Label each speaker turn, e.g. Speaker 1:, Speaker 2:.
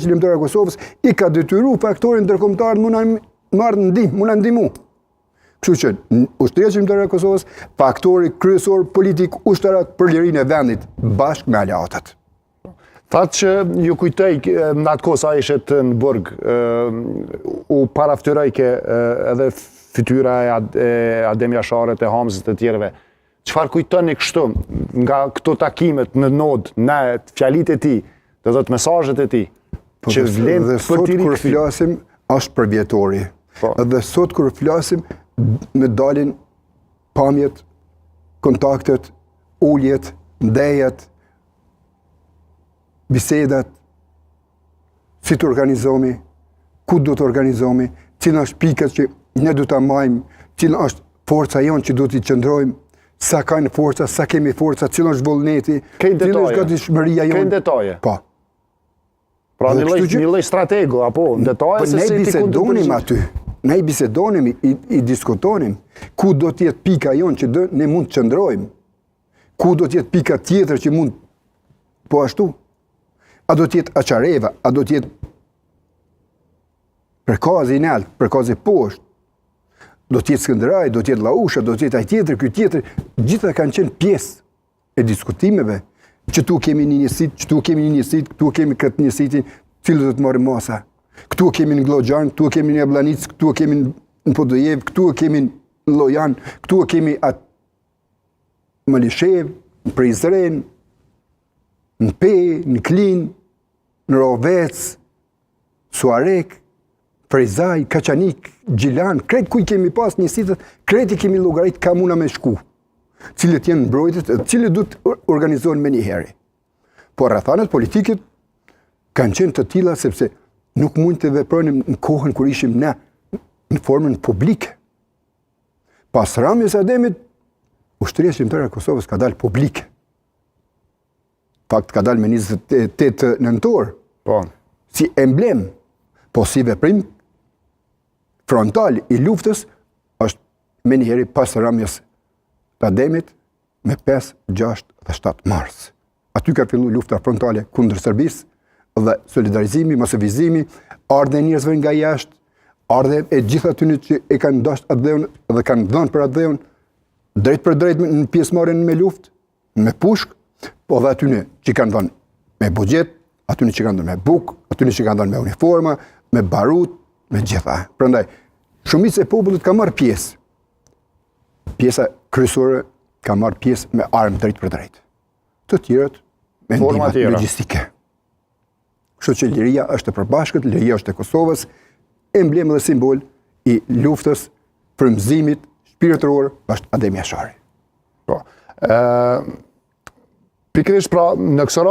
Speaker 1: Qëllimtar e Kosovës i ka detyru faktorin ndërkombëtar mu na ndihmu. Kështu që Ushtria Qëllimtare e Kosovës, faktori kryesor politik ushtarak për lirinë e vendit bashkë me aleatat.
Speaker 2: Thatë që ju kujtoj në atë kohë sa ishet në burg, u paraftyrojke edhe fytyra e Adem Jasharit, e Hamzit e tjerëve. Çfarë kujtoni kështu nga këto takimet në nod, në fjalit e tij, do të mesazhet e tij? Që vlen për të
Speaker 1: kur flasim është për vjetori. Dhe sot kur flasim me dalin pamjet, kontaktet, uljet, ndejet, bisedat, si të organizomi, ku do të organizomi, cila është pikët që ne du të majmë, cila është forca jonë që du të i qëndrojmë, sa kanë forca, sa kemi forca, cila është vullneti, cila është gatishmëria jonë.
Speaker 2: Kënë detaje?
Speaker 1: Po.
Speaker 2: Pra një lloj strategu, apo detaje se si ti ku do të
Speaker 1: aty. Ne i bisedonim, i diskutonim, ku do t'jetë pika jonë që ne mund të qëndrojmë, ku do t'jetë pika tjetër që mund po ashtu. A do t'jetë Aqareva, a do t'jetë Përkazi i naltë, Përkazi poshtë, do t'jetë Skënderaj, do t'jetë Lausha, do t'jetë ai tjetër, ky tjetër, gjitha kanë qenë pjesë e diskutimeve, që tu kemi një njësit, këtu kemi këtë njësitin, cilë do të marrë masa. Këtu kemi në Glogjan, këtu kemi në Jablanic, këtu kemi në Podojev, këtu kemi në Lojan, këtu kemi atë Malishev, në Prizren, në Pe, në Klin, në Rovec, Suarek, Frezaj, Kaçanik, Gjilan, kretë kuj kemi pas njësitët, kretë i kemi llogarit ka muna me shku, cilët jenë mbrojtës, cilët du të organizohen me një heri. Por rrethanat politikët kanë qenë të tilla sepse nuk mund të vepronim në kohën kur ishim ne në formën publike. Pas ramjes së Ademit, Ushtria Qëllimtare e Kosovës ka dalë publike. Fakt ka dalë me 28 nëntor, si emblem, po si veprim frontal i luftës është me njëheri pas ramjes të Ademit me 5, 6 dhe 7 mars. Aty ka fillu lufta frontale kundër Serbisë dhe solidarizimi, masovizimi, ardhe njerëzve nga jashtë, ardhe e gjitha atyre që e kanë dashur atë dheun dhe kanë dhënë për atë dheun, drejt për drejt në pjesëmarrjen me luftë, me pushk, po dhe atyre që kanë dhënë me buxhet, atyre që kanë dhënë me bukë, atyre që kanë dhënë me uniforma, me barut, me gjitha. Prandaj, shumica e popullit ka marrë pjesë. Pjesa kryesore ka marrë pjesë me armë drejt për drejt. Të tjerët me ndihmë logjistike. Kështu që liria është e përbashkët, liria është e Kosovës, emblem dhe simbol i luftës, frymëzimit shpirtëror është Adem Jashari.
Speaker 2: Pikërisht pra në kësaj